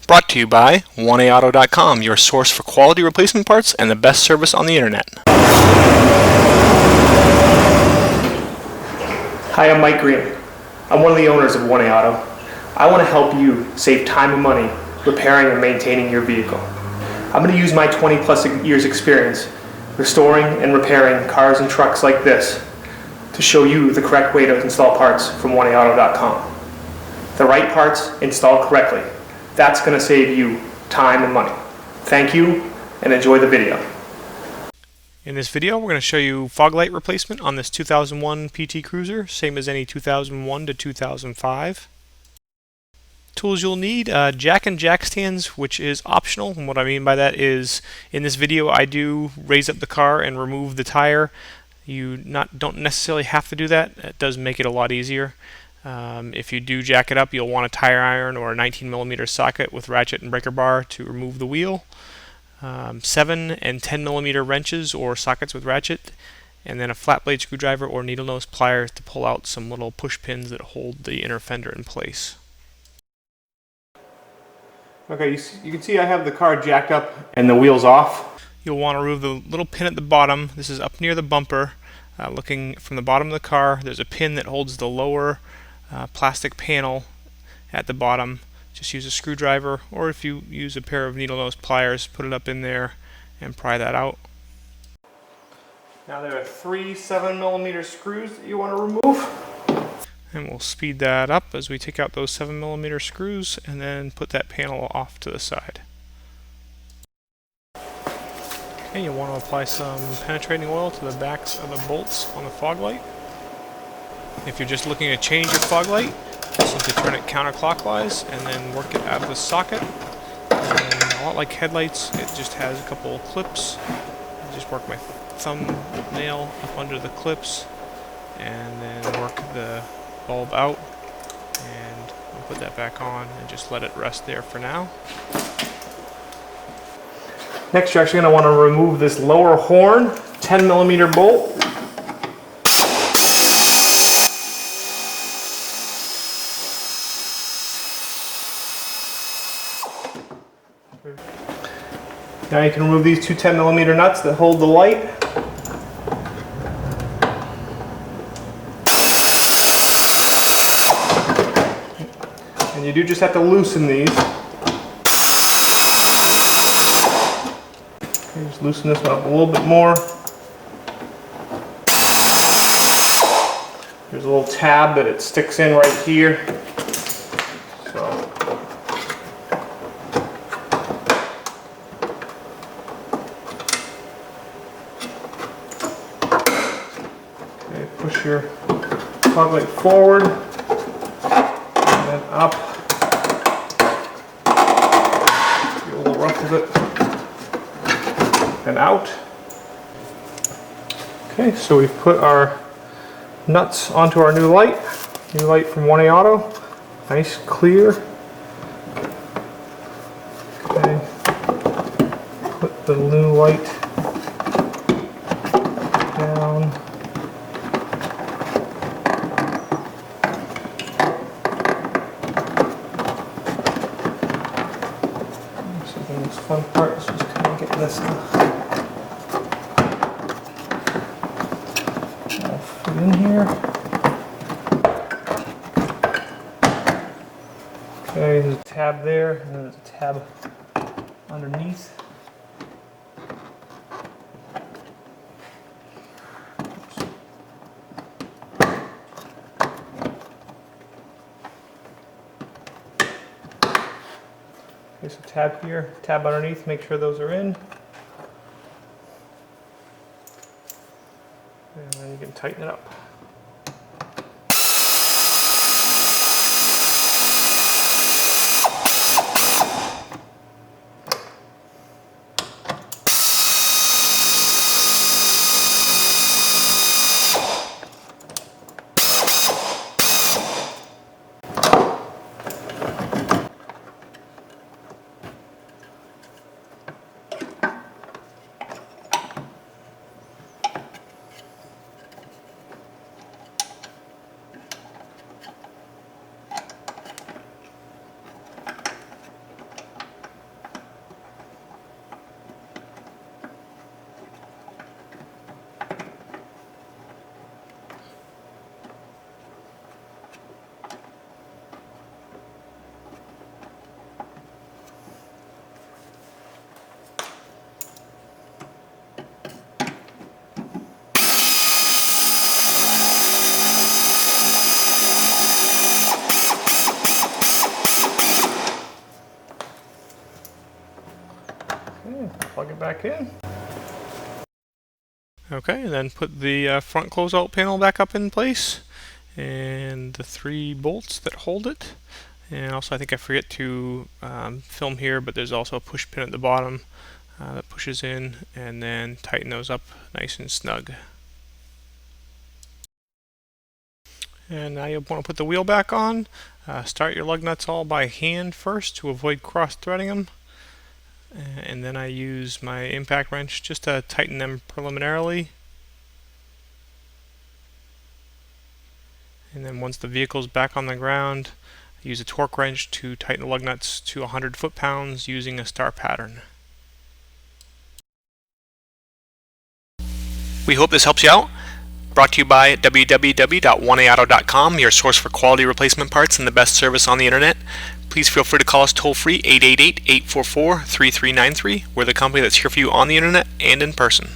Brought to you by 1AAuto.com, your source for quality replacement parts and the best service on the internet. Hi, I'm Mike Green. I'm one of the owners of 1A Auto. I want to help you save time and money repairing and maintaining your vehicle. I'm going to use my 20 plus years experience restoring and repairing cars and trucks like this to show you the correct way to install parts from 1AAuto.com. The right parts installed correctly. That's going to save you time and money. Thank you and enjoy the video. In this video, we're going to show you fog light replacement on this 2001 PT Cruiser, same as any 2001 to 2005. Tools you'll need, jack and jack stands, which is optional. And what I mean by that is, in this video I do raise up the car and remove the tire. You don't necessarily have to do that. It does make it a lot easier. If you do jack it up, you'll want a tire iron or a 19mm socket with ratchet and breaker bar to remove the wheel. 7 and 10mm wrenches or sockets with ratchet, and then a flat blade screwdriver or needle nose pliers to pull out some little push pins that hold the inner fender in place. Okay, you can see I have the car jacked up and the wheels off. You'll want to remove the little pin at the bottom. This is up near the bumper. Looking from the bottom of the car, there's a pin that holds the lower plastic panel at the bottom. Just use a screwdriver, or if you use a pair of needle nose pliers, put it up in there and pry that out. Now there are 3 7mm screws that you want to remove. And we'll speed that up as we take out those 7mm screws and then put that panel off to the side. Okay, you'll want to apply some penetrating oil to the backs of the bolts on the fog light. If you're just looking to change your fog light, simply turn it counterclockwise and then work it out of the socket. And a lot like headlights, it just has a couple of clips. I just work my thumbnail up under the clips and then work the bulb out, and I'll put that back on and just let it rest there for now. Next, you're actually going to want to remove this lower horn, 10mm bolt. Now you can remove these 2 10mm nuts that hold the light. And you do just have to loosen these. Okay, just loosen this one up a little bit more. There's a little tab that it sticks in right here. Push your fog light forward and then up. Get a little rough with it and out. Okay, so we've put our nuts onto our new light from 1A Auto. Nice, clear. Okay, put the new light down. Fun part is just kind of getting this all fit in here. Okay, there's a tab there, and then there's a tab underneath. Okay, so tab here, tab underneath, make sure those are in. And then you can tighten it up. Okay, plug it back in. Okay, and then put the front closeout panel back up in place, and the 3 bolts that hold it. And also, I think I forget to film here, but there's also a push pin at the bottom that pushes in, and then tighten those up nice and snug. And now you'll want to put the wheel back on. Start your lug nuts all by hand first to avoid cross-threading them. And then I use my impact wrench just to tighten them preliminarily. And then once the vehicle's back on the ground, I use a torque wrench to tighten the lug nuts to 100 foot-pounds using a star pattern. We hope this helps you out. Brought to you by www.oneauto.com, your source for quality replacement parts and the best service on the internet. Please feel free to call us toll-free 888-844-3393. We're the company that's here for you on the internet and in person.